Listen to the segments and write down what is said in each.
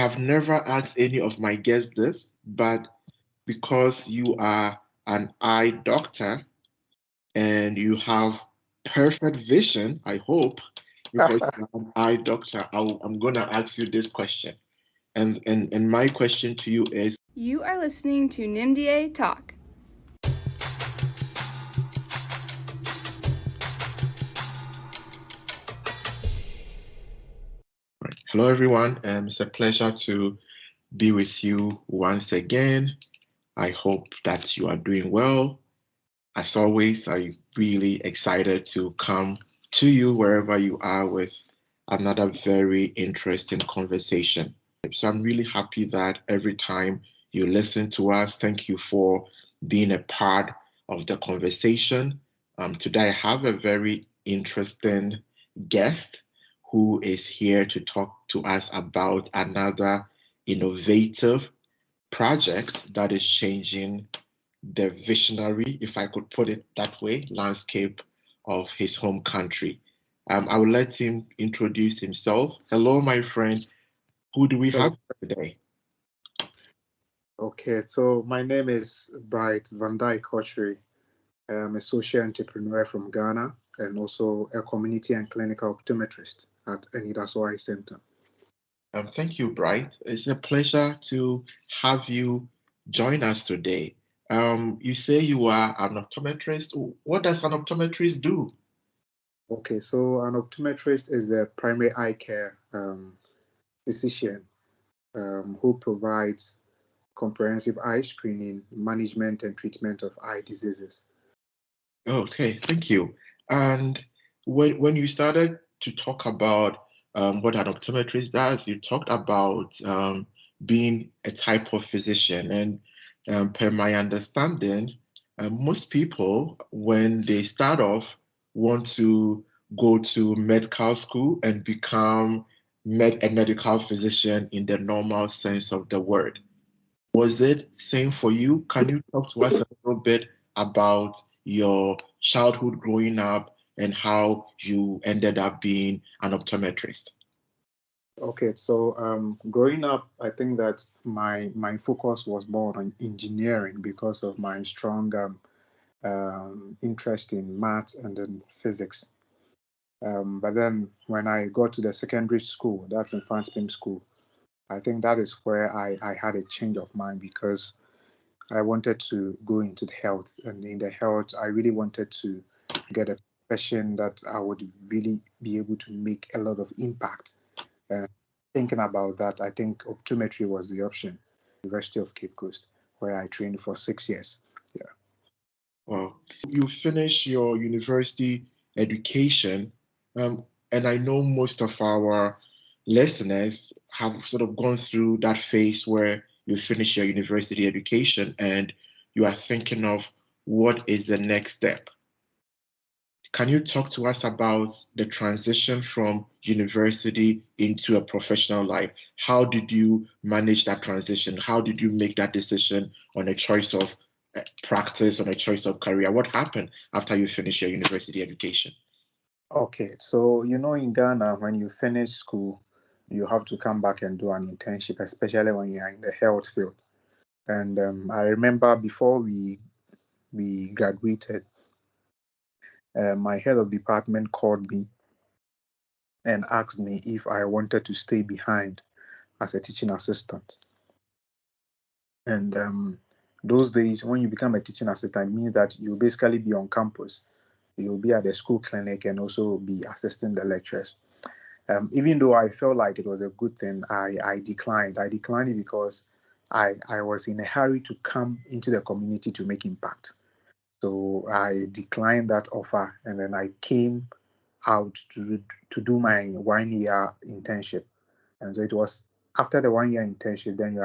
have never asked any of my guests this, but because you are an eye doctor and you have perfect vision, I hope, because you're an eye doctor, I'm going to ask you this question. And my question to you is, You are listening to NIMDA Talk. hello everyone, it's a pleasure to be with you once again. I hope that you are doing well. As always, I'm really excited to come to you wherever you are with another very interesting conversation. So I'm really happy that every time you listen to us, thank you for being a part of the conversation. Today I have a very interesting guest who is here to talk to us about another innovative project that is changing the visionary, if I could put it that way, landscape of his home country. I will let him introduce himself. Hello, my friend. Who do we have today? Okay, so my name is Bright Van Dyke Kochri. I'm a social entrepreneur from Ghana and also a community and clinical optometrist at Enidaso Eye Center. Thank you, Bright. It's a pleasure to have you join us today. You say you are an optometrist. What does an optometrist do? Okay, so an optometrist is a primary eye care physician who provides comprehensive eye screening, management, and treatment of eye diseases. Okay, thank you. And when you started to talk about what an optometrist does, you talked about being a type of physician. And per my understanding, most people, when they start off, want to go to medical school and become a medical physician in the normal sense of the word. Was it same for you? Can you talk to us a little bit about your childhood growing up and how you ended up being an optometrist? Okay, so growing up, I think that my focus was more on engineering because of my strong interest in math and then physics. But then when I got to the secondary school, that's in Fanspim School, I think that is where I had a change of mind because I wanted to go into the health. And in the health, I really wanted to get a profession that I would really be able to make a lot of impact. And thinking about that, I think optometry was the option. University of Cape Coast, where I trained for 6 years. Yeah. Well, you finish your university education, and I know most of our listeners have sort of gone through that phase where you finish your university education and you are thinking of what is the next step. Can you talk to us about the transition from university into a professional life? How did you manage that transition? How did you make that decision on a choice of practice, on a choice of career? What happened after you finished your university education? Okay, so in Ghana, when you finish school, you have to come back and do an internship, especially when you are in the health field. And I remember before we graduated, my head of department called me and asked me if I wanted to stay behind as a teaching assistant. And those days, when you become a teaching assistant, it means that you'll basically be on campus. You'll be at the school clinic and also be assisting the lecturers. Even though I felt like it was a good thing, I declined. I declined it because I was in a hurry to come into the community to make impact. So I declined that offer, and then I came out to do my 1 year internship. And so it was after the 1 year internship, then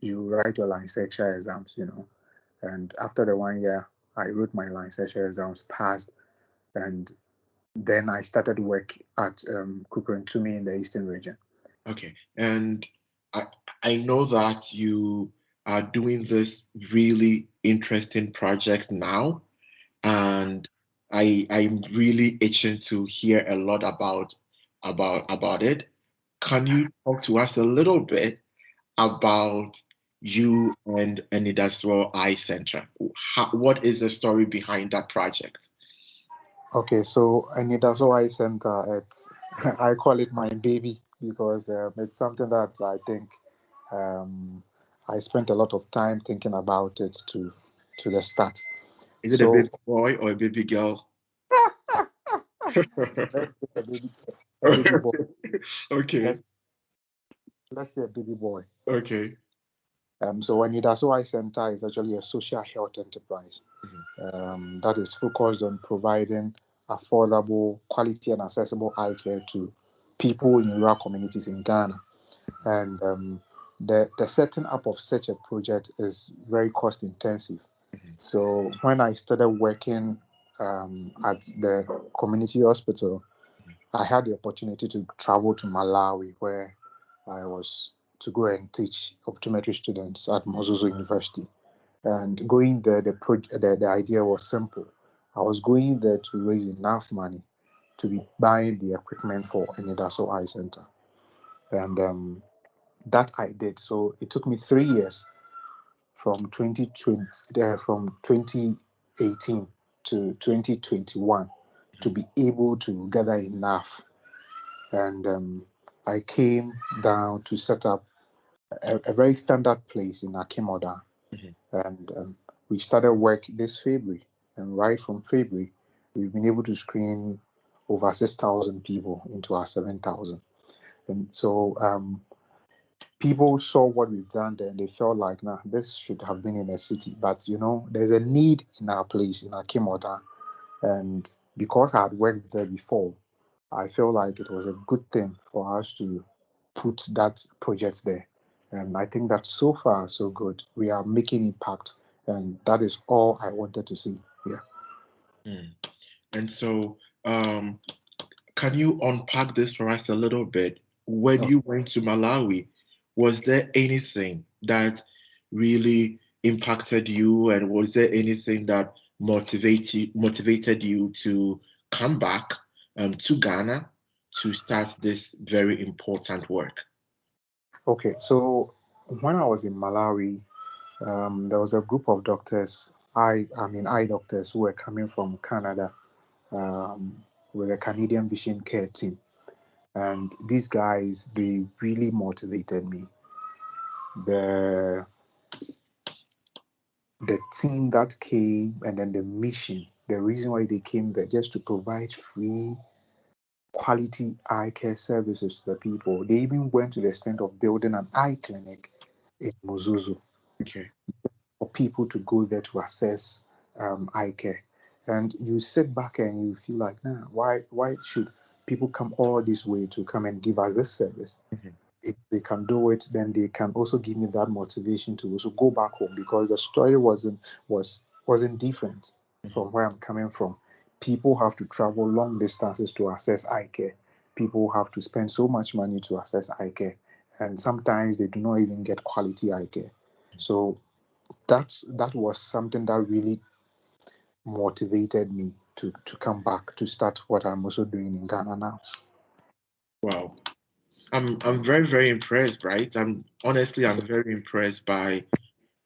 you write your licensure exams. And after the 1 year, I wrote my licensure exams, passed, and then I started work at Kukurintumi in the Eastern region. Okay, and I know that you are doing this really interesting project now, and I'm really itching to hear a lot about it. Can you talk to us a little bit about you and Enidaso Eye Center. What is the story behind that project? Okay, so Enidaso Eye Center, it's I call it my baby because it's something that I think um, I spent a lot of time thinking about it to the start. Is it a So baby boy or a baby girl? let's say a baby boy. Okay, Let's let's say a baby boy. okay. So Enidaso Eye Center is actually a social health enterprise Mhm, that is focused on providing affordable, quality, and accessible eye care to people in rural communities in Ghana. And the setting up of such a project is very cost intensive. mhm, So when I started working at the community hospital, I had the opportunity to travel to Malawi, where I was to go and teach optometry students at Mozuzu University. And going there, the idea was simple. I was going there to raise enough money to be buying the equipment for Enidaso Eye Center. And that I did. So it took me 3 years from 2020, from 2018 to 2021 to be able to gather enough. And I came down to set up a very standard place in Akimoda. mhm. And we started work this February. And right from February, we've been able to screen over 6,000 people into our 7,000. And so people saw what we've done there and they felt like, nah, this should have been in a city. But there's a need in our place, in Akimoda. And because I had worked there before, I felt like it was a good thing for us to put that project there. And I think that so far, so good. We are making impact. And that is all I wanted to see. Yeah. Mm. And so, can you unpack this for us a little bit? When Okay. you went to Malawi, was there anything that really impacted you, and was there anything that motivated you to come back to Ghana to start this very important work? Okay. So when I was in Malawi, there was a group of doctors, I mean eye doctors who were coming from Canada with a Canadian Vision Care team. And these guys, they really motivated me. The the team that came and then the mission, the reason why they came there just to provide free quality eye care services to the people. They even went to the extent of building an eye clinic in Muzuzu Okay. for people to go there to assess eye care. And you sit back and you feel like, nah, why should people come all this way to come and give us this service? Mhm, If they can do it, then they can also give me that motivation to also go back home because the story wasn't different mhm, from where I'm coming from. People have to travel long distances to access eye care. People have to spend so much money to access eye care, and sometimes they do not even get quality eye care. So that was something that really motivated me to come back to start what I'm also doing in Ghana now. wow. I'm very, very impressed, right? I'm very impressed by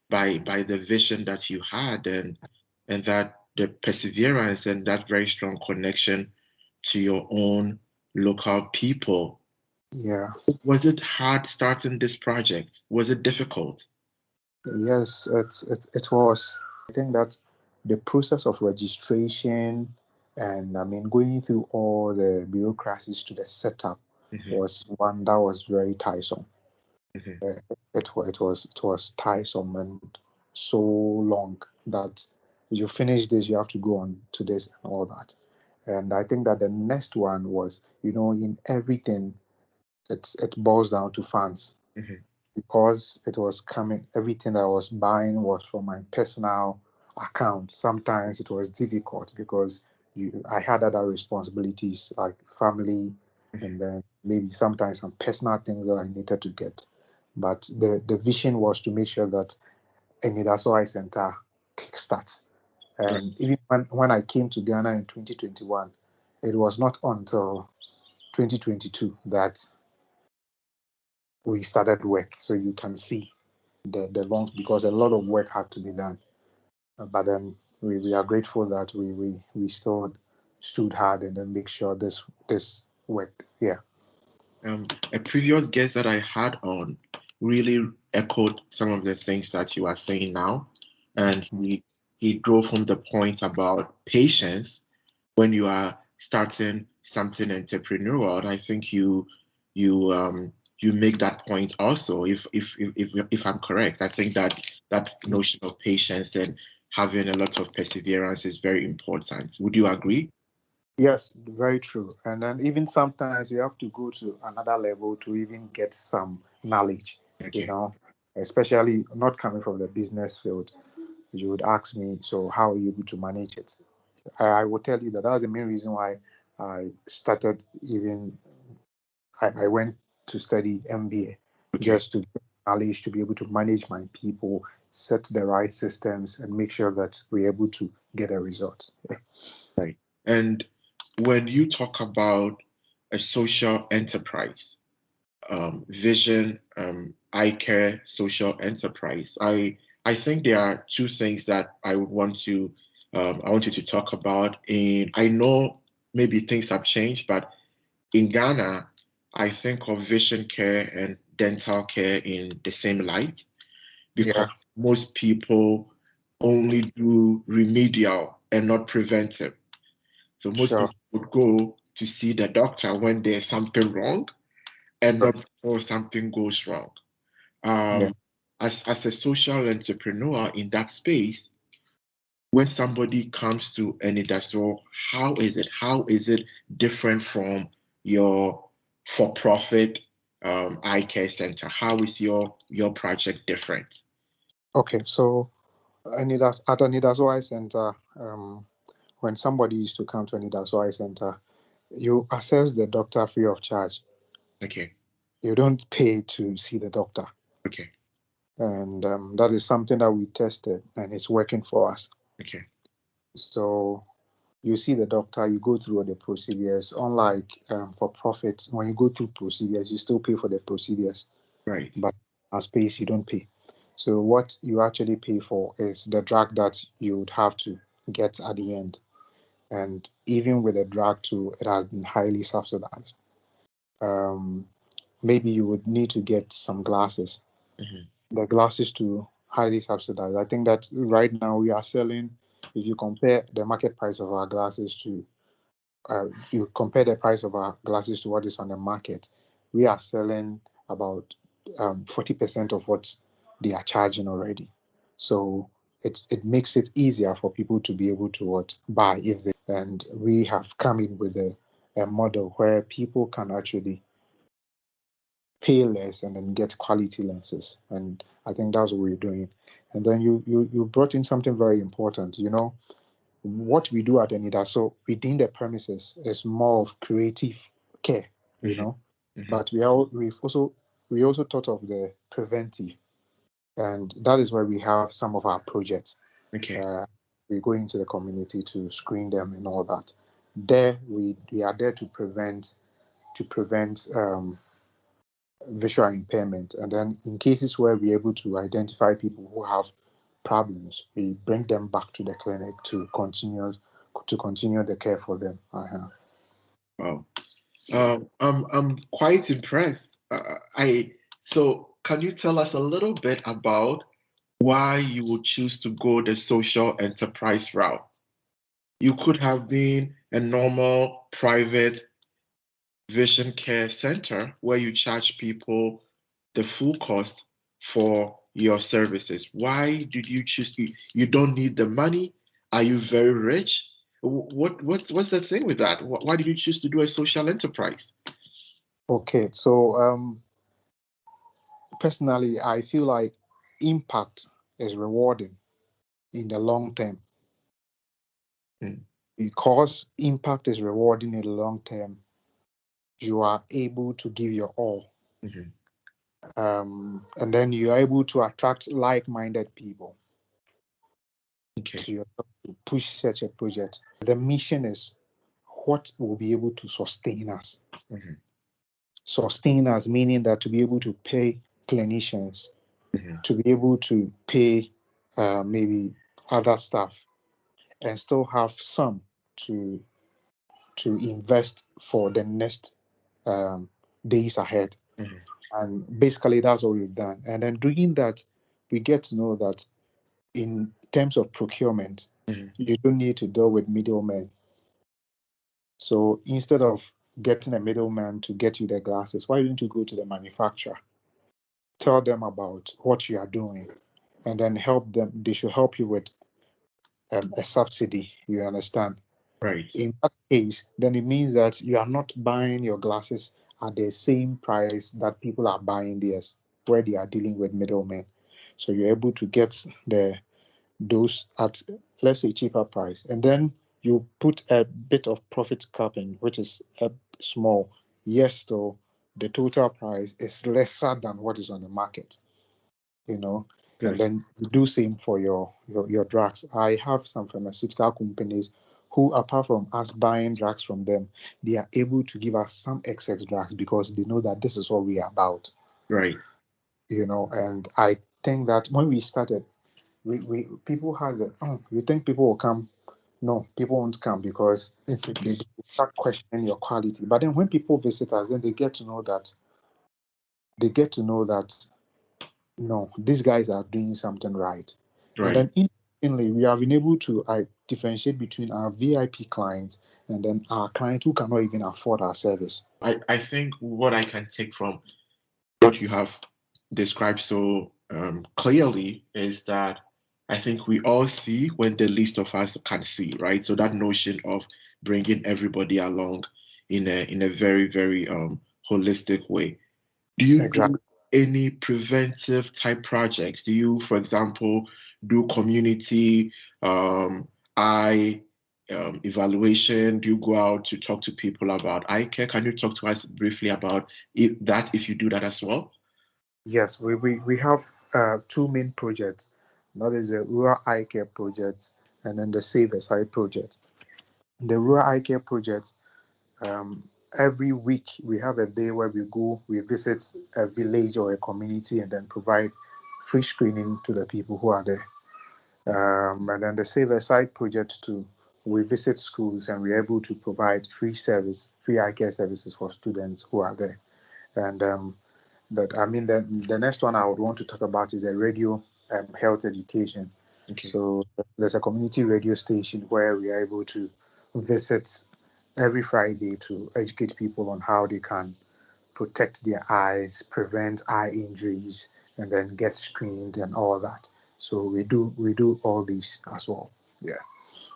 the vision that you had, and that the perseverance and that very strong connection to your own local people. Yeah. Was it hard starting this project? Was it difficult? Yes, it was. I think that the process of registration and I mean going through all the bureaucracies to the setup Hmm. was one that was very tiresome. Hmm. Uh, it was tiresome and so long that you finish this, you have to go on to this and all that. And I think that the next one was, in everything, it boils down to funds Hmm. because it was coming, everything that I was buying was from my personal account. Sometimes it was difficult because I had other responsibilities like family and Hmm. then maybe sometimes some personal things that I needed to get. But the vision was to make sure that Enidaso Eye Center kickstarts. Right. And even when I came to Ghana in 2021, it was not until 2022 that we started work. So you can see the long, because a lot of work had to be done. But then we are grateful that we still stood hard and then make sure this worked. Yeah. A previous guest that I had on really echoed some of the things that you are saying now, and he drove home the point about patience when you are starting something entrepreneurial. And I think you make that point also. If I'm correct, I think that notion of patience and having a lot of perseverance is very important. Would you agree? Yes, very true. And then even sometimes you have to go to another level to even get some knowledge, you Okay. know, especially not coming from the business field. You would ask me, so how are you able to manage it? I will tell you that that's the main reason why I started even, I went to study MBA, Okay. just to get knowledge to be able to manage my people, set the right systems, and make sure that we're able to get a result. Right. And when you talk about a social enterprise, vision, eye care, social enterprise, I think there are two things that I want you to talk about. And I know maybe things have changed, but in Ghana, I think of vision care and dental care in the same light because Yeah, most people only do remedial and not preventive. So most sure. people would go to see the doctor when there's something wrong and not before something goes wrong. Yeah. Um, as a social entrepreneur in that space, when somebody comes to Enidaso, how is it? How is it different from your for-profit eye care center? How is your project different? Okay, so at a Nidaso Eye Center, when somebody is to come to a Nidaso Eye Center, you assess the doctor free of charge. Okay, You don't pay to see the doctor. okay, And that is something that we tested and it's working for us. okay, So you see the doctor, you go through all the procedures. Unlike for profit, when you go through procedures, you still pay for the procedures, right. but as space, you don't pay. So what you actually pay for is the drug that you would have to get at the end. And even with the drug too, it has been highly subsidized. Um, Maybe you would need to get some glasses. Mhm. The glasses too highly subsidized. I think that right now we are selling. If you compare the market price of our glasses to, you compare the price of our glasses to what is on the market, we are selling about 40% of what they are charging already. So it makes it easier for people to be able to what buy if they, and we have come in with a model where people can actually pay less and then get quality lenses. And I think that's what we're doing. And then you brought in something very important. What we do at Anida, so within the premises is more of creative care, Mhm. Mhm. but we also thought of the preventive, and that is where we have some of our projects. Okay, Uh, we go into the community to screen them and all that. There we are there to prevent visual impairment. And then in cases where we're able to identify people who have problems, we bring them back to the clinic to continue the care for them. wow. I'm quite impressed. So can you tell us a little bit about why you would choose to go the social enterprise route? You could have been a normal private vision care center where you charge people the full cost for your services. Why did you choose? You don't need the money. Are you very rich? What's the thing with that? Why did you choose to do a social enterprise? Okay, so personally, I feel like impact is rewarding in the long term. Mm, Because impact is rewarding in the long term, you are able to give your all. mhm. And then you are able to attract like-minded people Okay. to yourself to push such a project. The mission is what will be able to sustain us. Mhm. sustainers, meaning that to be able to pay clinicians, to be able to pay maybe other staff, and still have some to invest for the next days ahead. And basically, that's what we've done. And then doing that, we get to know that in terms of procurement, you don't need to deal with middlemen. So instead of getting a middleman to get you the glasses, why don't you go to the manufacturer, tell them about what you are doing, and then help them? They should help you with a subsidy. You understand? Right. In that case, then it means that you are not buying your glasses at the same price that people are buying theirs, where they are dealing with middlemen. So you're able to get those at, let's say, cheaper price, and then you put a bit of profit capping, which is small. Yes, though the total price is lesser than what is on the market. And then you do same for your drugs. I have some pharmaceutical companies who, apart from us buying drugs from them, they are able to give us some excess drugs because they know that this is what we are about. Right. And I think that when we started, we people had the, you think people will come? No, people won't come because they start questioning your quality. But then when people visit us, then they get to know that no, these guys are doing something right. And then interestingly, we have been able to differentiate between our VIP clients and then our clients who cannot even afford our service. I think what I can take from what you have described so clearly is that I think we all see when the least of us can see, right? So that notion of bringing everybody along in a very, very holistic way. Do you do any preventive type projects? Do you, for example, do community eye evaluation? Do you go out to talk to people about eye care? Can you talk to us briefly about if you do that as well? Yes, we have two main projects. That is the Rural Eye Care Project and then the Save a Sight Project. The Rural Eye Care Project, every week we have a day where we visit a village or a community and then provide free screening to the people who are there. And then the Save a Sight Project too, we visit schools and we're able to provide free eye care services for students who are there. And but I mean, the next one I would want to talk about is a radio health education. Okay. So there's a community radio station where we are able to visit every Friday to educate people on how they can protect their eyes, prevent eye injuries, and then get screened and all that. So we do all these as well. Yeah.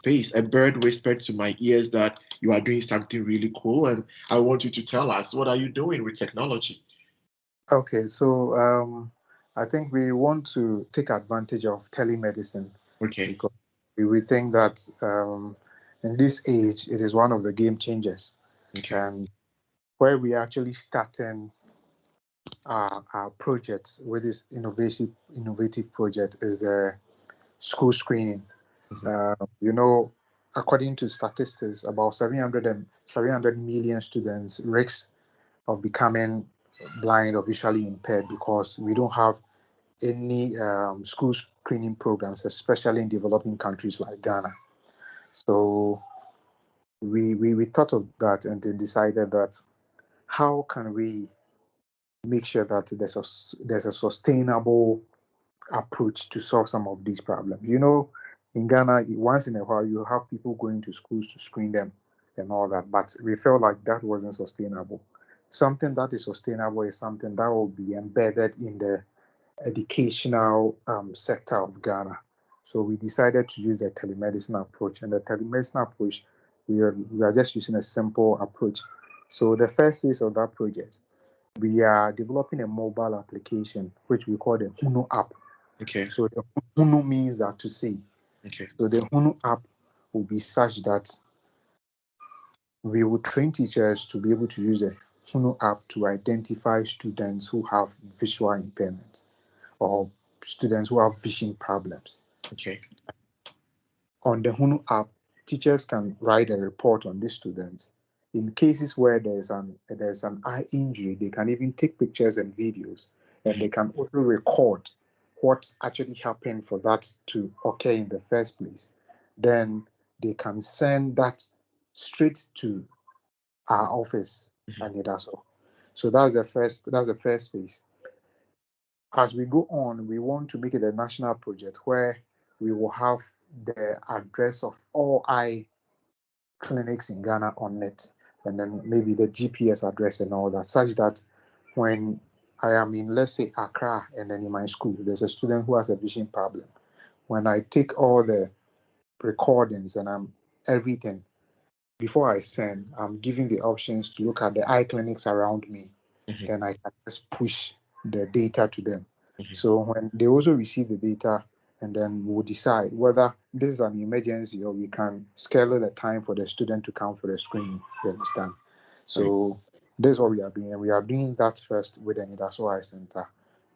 Face, a bird whispered to my ears that you are doing something really cool, and I want you to tell us, what are you doing with technology? Okay, so I think we want to take advantage of telemedicine. Okay. Because we think that in this age, it is one of the game changers. Okay. And where we are actually starting our project with this innovative project is the school screening. According to statistics, about 700 million students risk of becoming blind or visually impaired because we don't have any school screening programs, especially in developing countries like Ghana. So we thought of that and then decided that how can we make sure that there's a sustainable approach to solve some of these problems. In Ghana, once in a while you have people going to schools to screen them and all that, but we felt like that wasn't sustainable. Something that is sustainable is something that will be embedded in the educational sector of Ghana. So we decided to use the telemedicine approach. And the telemedicine approach, we are just using a simple approach. So the first phase of that project, we are developing a mobile application, which we call the Hunu app. Okay. So the Hunu means that to see. Okay. So the Hunu app will be such that we will train teachers to be able to use the Hunu app to identify students who have visual impairment or students who have vision problems. Okay. On the Hunu app, teachers can write a report on these students. in cases where there's an eye injury, they can even take pictures and videos, and they can also record what actually happened for that to occur in the first place. Then they can send that straight to our office, and that's all. So that's the first phase. As we go on, we want to make it a national project where we will have the address of all eye clinics in Ghana on it, and then maybe the GPS address and all that, such that when I am in, let's say, Accra, and then in my school, there's a student who has a vision problem. When I take all the recordings and everything, before I send, I'm giving the options to look at the eye clinics around me. Then I can just push the data to them. So when they also receive the data, and then we'll decide whether this is an emergency or we can schedule a time for the student to come for the screening. You understand? So this is what we are doing. And we are doing that first with the Nidaso Eye Center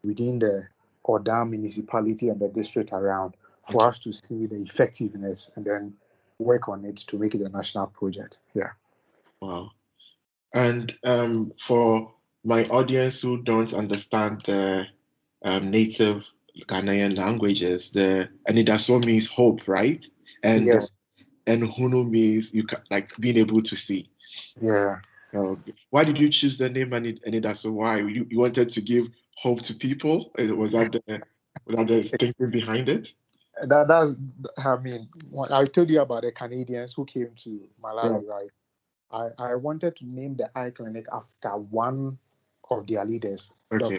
within the Oda municipality and the district around, for us to see the effectiveness and then work on it to make it a national project. Yeah. Wow. And for my audience who don't understand the native Ghanaian languages, the Anidaso means hope, right? And Yes. and Hunu means you can, like, being able to see. Yeah. Why did you choose the name Anidaso? Why you wanted to give hope to people? Was that the thinking behind it? That's, I mean, I told you about the Canadians who came to Malawi, right? I wanted to name the eye clinic after one of their leaders, Okay.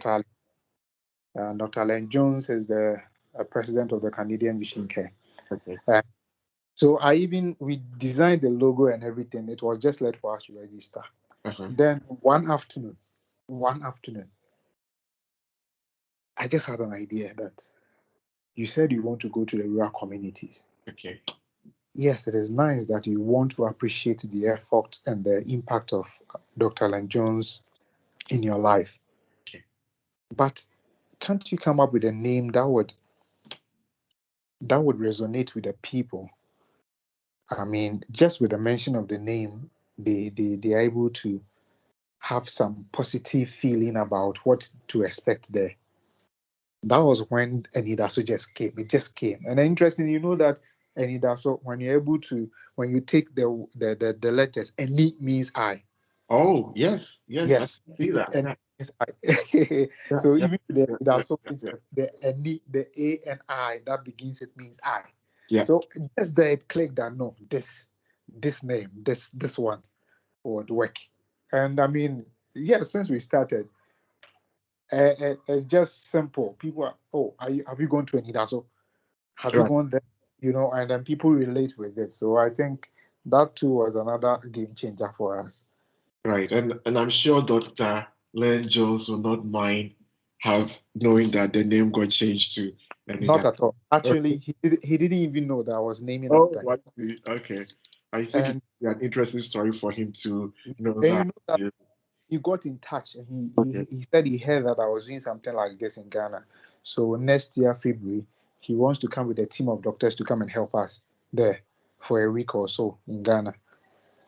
Dr. Len Jones is the president of the Canadian Vision Care. Okay. So we designed the logo and everything. It was just left for us to register. Then one afternoon, I just had an idea that you said you want to go to the rural communities. Okay. Yes, it is nice that you want to appreciate the effort and the impact of Dr. Len Jones in your life. Okay. But can't you come up with a name that would resonate with the people? I mean, just with the mention of the name, they are able to have some positive feeling about what to expect there. That was when Enidaso just came. It just came. And interesting, you know that Enidaso, when you take the letters, Eni means I. Oh, yes. I see that. Eni means I. So even the Enidaso means the Eni, the A and I that begins, it means I. Yeah. So just there it clicked that no, this name, this one would work. And I mean, yeah, since we started, it's just simple. People are, have you gone to Enidaso? Have you gone there? And then people relate with it. So I think that too was another game changer for us. Right. And I'm sure Dr. Len Jones will not mind knowing that the name got changed to Not at all. Actually, he didn't even know that I was naming after him. I see. Okay. I think it's an interesting story for him to know and that. you know that he got in touch and he said he heard that I was doing something like this in Ghana. So next year, February, he wants to come with a team of doctors to come and help us there for a week or so in Ghana.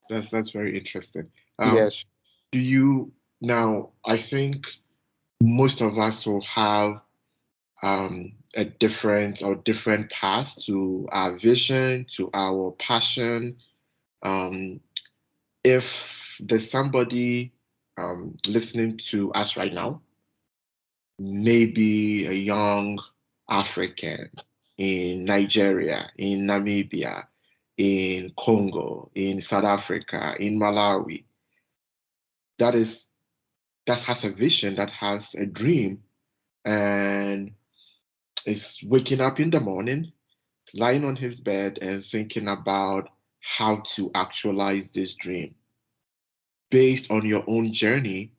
That's very interesting. Yes. Do you now? I think most of us will have a different path to our vision, to our passion. If there's somebody listening to us right now, maybe a young African in Nigeria, in Namibia, in Congo, in South Africa, in Malawi, that has a vision, that has a dream, and is waking up in the morning, lying on his bed and thinking about how to actualize this dream. Based on your own journey,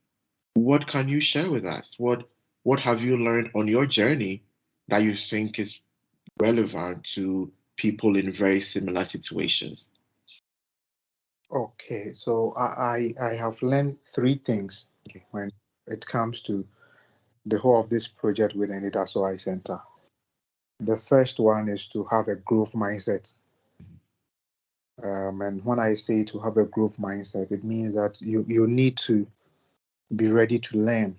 what can you share with us? What have you learned on your journey that you think is relevant to people in very similar situations? Okay, so I have learned three things when it comes to the whole of this project with Enidaso Eye Center. The first one is to have a growth mindset. And when I say to have a growth mindset, it means that you need to be ready to learn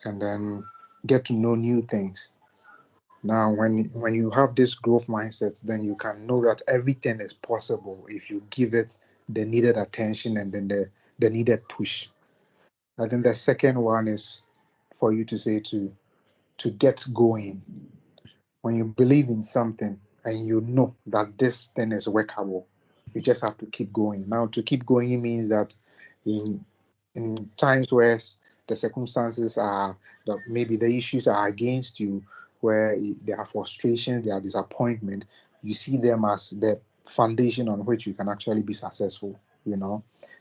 and then get to know new things. Now, when you have this growth mindset, then you can know that everything is possible if you give it the needed attention and then the needed push. I think the second one is for you to say to get going. When you believe in something and you know that this thing is workable, you just have to keep going. Now, to keep going means that in times where the circumstances are that maybe the issues are against you, where there are frustrations, there are disappointment, you see them as the foundation on which you can actually be successful.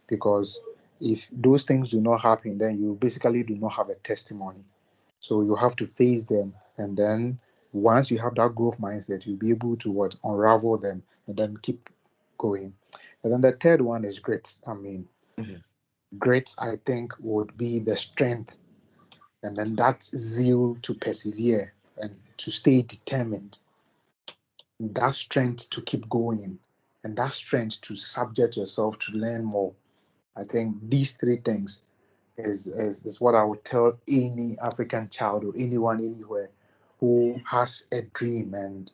Because if those things do not happen, then you basically do not have a testimony. So you have to face them, and then once you have that growth mindset, you'll be able to unravel them and then keep going. And then the third one is grit. Mhm. Grit, I think, would be the strength, and then that zeal to persevere and to stay determined. That strength to keep going, and that strength to subject yourself to learn more. I think these three things is what I would tell any African child or anyone anywhere who has a dream and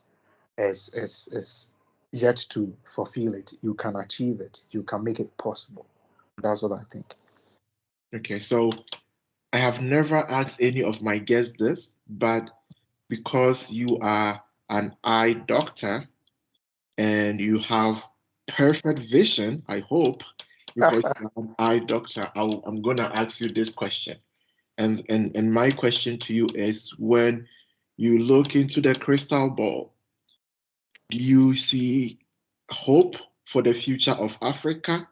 is yet to fulfill it. You can achieve it. You can make it possible. That's what I think. Okay, so I have never asked any of my guests this, but because you are an eye doctor and you have perfect vision, I hope, because you're an eye doctor, I'm going to ask you this question. And my question to you is, when you look into the crystal ball, do you see hope for the future of Africa?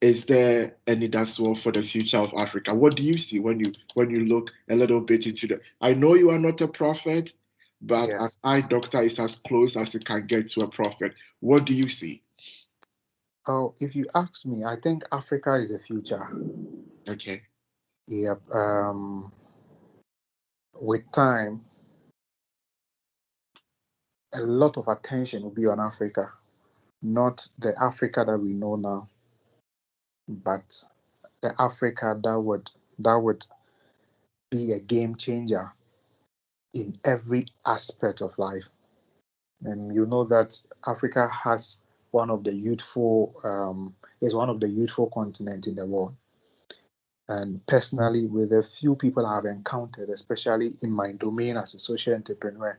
Is there any that's well for the future of Africa? What do you see when you look a little bit into the? I know you are not a prophet, but an Yes. eye doctor is as close as it can get to a prophet. What do you see? Oh, if you ask me, I think Africa is the future. Okay. Yep. With time, a lot of attention will be on Africa, not the Africa that we know now, but the Africa that would be a game changer in every aspect of life. And you know that Africa has one of the youthful is one of the youthful continent in the world. And personally, with the few people I have encountered, especially in my domain as a social entrepreneur,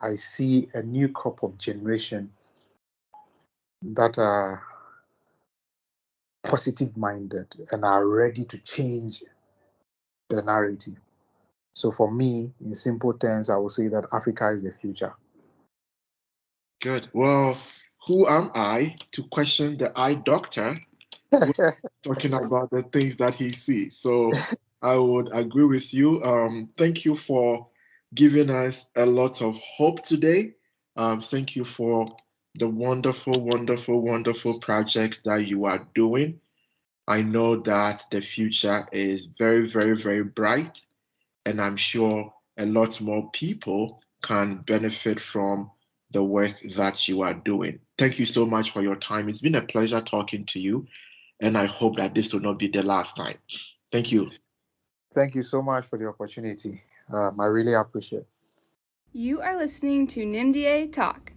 I see a new crop of generation that are positive minded and are ready to change the narrative. So for me, in simple terms, I would say that Africa is the future. Good. Well, who am I to question the eye doctor who is talking about the things that he sees? So I would agree with you. Thank you for giving us a lot of hope today. Thank you for the wonderful, wonderful, wonderful project that you are doing. I know that the future is very, very, very bright, and I'm sure a lot more people can benefit from the work that you are doing. Thank you so much for your time. It's been a pleasure talking to you, and I hope that this will not be the last time. Thank you. Thank you so much for the opportunity. I really appreciate it. You are listening to NIMDA Talk.